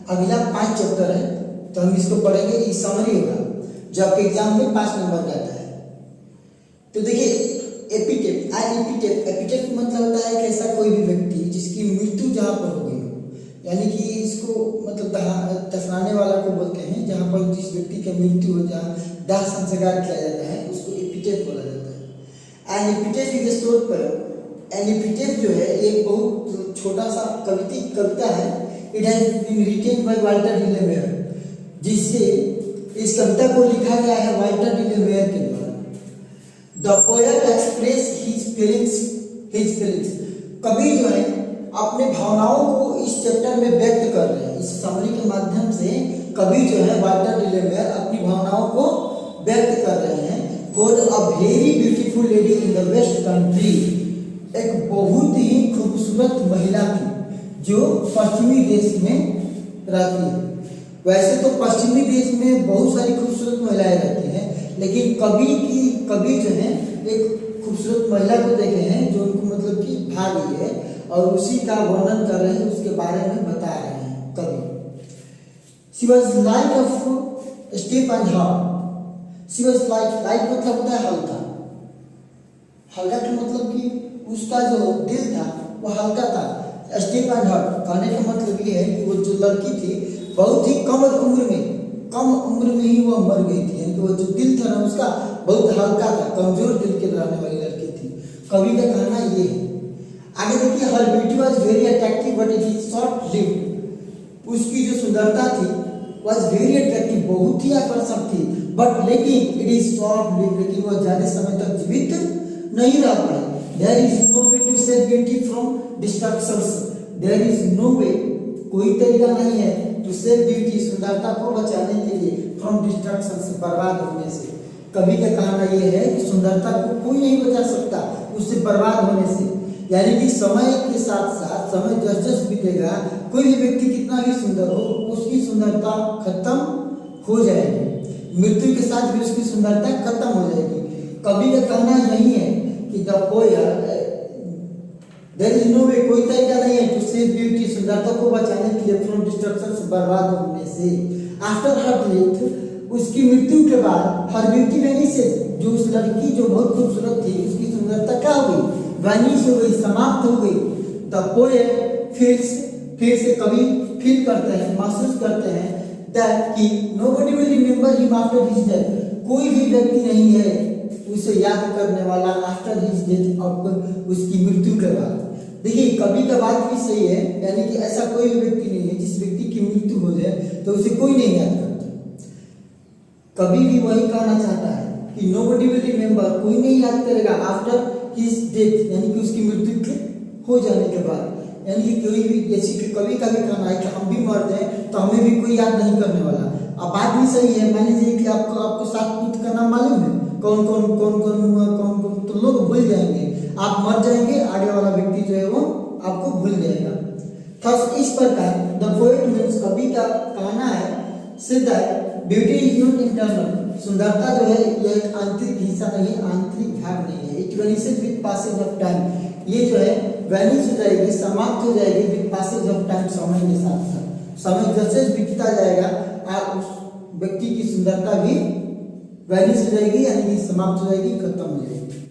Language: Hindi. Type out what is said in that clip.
अगला 5 चैप्टर है, तो हम इसको पढ़ेंगे। ये समरी होगा जो आपके एग्जाम में 5 नंबर का आता है। तो देखिए एपिटेट, एपिटेट मतलब होता है कि ऐसा कोई भी व्यक्ति जिसकी मृत्यु जहाँ पर हो गई हो, यानी कि इसको मतलब दफनाने वाला को बोलते हैं। जहाँ पर जिस व्यक्ति की मृत्यु हो, जहाँ दाह संस्कार किया जाता है, उसको एपिटेट बोला जाता है। An epitaph is a short poem. An epitaph जो है एक बहुत छोटा सा कविता है। It has been written by Walter de la Mare, जिससे इस कविता को लिखा गया है वाल्टर डिलेमेयर के द्वारा। The poet express his feelings. कवि जो है अपने भावनाओं को इस चैप्टर में व्यक्त कर रहे हैं। इस समरी के माध्यम से कवि जो है वाल्टर डिलेमेयर अपनी भावनाओं को व्यक्त कर रहे हैं। For a very beautiful lady in the west country, एक बहुत ही खूबसूरत महिला थी जो पश्चिमी देश में रहती है। वैसे तो पश्चिमी देश में बहुत सारी खूबसूरत महिलाएं रहती हैं, लेकिन कवि जो है एक खूबसूरत महिला को देखे हैं जो उनको मतलब कि भाग गई है, और उसी का वर्णन कर रहे हैं, उसके बारे में बता रहे हैं कवि। She was like of stiff and heart. She was like मतलब होता है हल्का। हल्का का मतलब कि उसका जो दिल था वो हल्का था। स्टीफ एंड हार्ट कहने का मतलब ये है कि वो जो लड़की थी बहुत ही कम उम्र में ही वो मर गई थी। यानी कि वो जो दिल था ना उसका बहुत हल्का था, कमजोर दिल के रहने वाली लड़की थी। कवि का कहना ये है। आगे देखिए, her beauty was very attractive but it is short lived. उसकी जो सुंदरता थी वाज वेरी अट्रैक्टिव, बहुत ही आकर्षक थी, बट लेकिन इट इज शॉर्ट लिव्ड, लेकिन वो ज्यादा समय तक जीवित नहीं रह पाई। There is no way to save beauty from destructions. There is no way, कोई तरीका नहीं है, टू सेव ब्यूटी, सुंदरता को बचाने के लिए, फ्रॉम डिस्ट्रक्शन से, बर्बाद होने से। कवि का कहना यह है कि सुंदरता को कोई नहीं बचा सकता उससे बर्बाद होने से। यानी कि समय के साथ साथ, समय जस बीतेगा, कोई भी व्यक्ति कितना भी सुंदर हो, उसकी सुंदरता खत्म हो जाएगी। मृत्यु के साथ भी उसकी सुंदरता खत्म हो जाएगी। कवि का कहना यही है कि देयर इज नो वे, कोई तरीका नहीं है, टू सेव ब्यूटी, सुंदरता को बचाने के लिए, फ्रॉम डिस्ट्रक्शन से, बर्बाद होने से। आफ्टर हर डेथ, उसकी मृत्यु के बाद, हर ब्यूटी वैनिशेस, जो उस लड़की जो बहुत खूबसूरत थी उसकी सुंदरता क्या हो गई, वैनिश हो गई, समाप्त हो गई। द पोएट फिर से कवि फील करते हैं, महसूस करते हैं दैट कि nobody will remember him after his death. कोई भी व्यक्ति नहीं है उसे याद करने वाला आफ्टर हिज डेथ, अब उसकी मृत्यु के बाद। देखिए कवि का बात भी सही है, यानी कि ऐसा कोई भी व्यक्ति नहीं है जिस व्यक्ति की मृत्यु हो जाए तो उसे कोई नहीं याद करता। कवि भी वही कहना चाहता है कि नोबडी विल रिमेंबर, कोई नहीं याद करेगा आफ्टर हिज डेथ, यानी कि उसकी मृत्यु के हो जाने के बाद। यानी कि कोई भी, जैसे कि कवि का भी कहना है कि हम भी मर जाए तो हमें भी कोई याद नहीं करने वाला। अब बात भी सही है। मान लीजिए कि आपको 7 पुत्र का नाम मालूम है, कौन कौन, तो लोग भूल जाएंगे। आप मर जाएंगे, आगे वाला व्यक्ति जो है वो आपको भूल जाएगा। थस इस प्रकार द पोएट मीन्स, कवि का कहना है सीधा, ब्यूटी इज नॉट इंटरनल। सुंदरता जो है यह एक आंतरिक हिस्सा नहीं, आंतरिक भाग नहीं है। It vanishes with passage of time. ये जो है वैनिश हो जाएगी, समाप्त हो जाएगी विद पासेज ऑफ टाइम, समय के साथ साथ। समय जैसे बीतता जाएगा आप उस व्यक्ति की सुंदरता भी वैनिश हो जाएगी, यानी कि समाप्त हो जाएगी, खत्म हो जाएगी।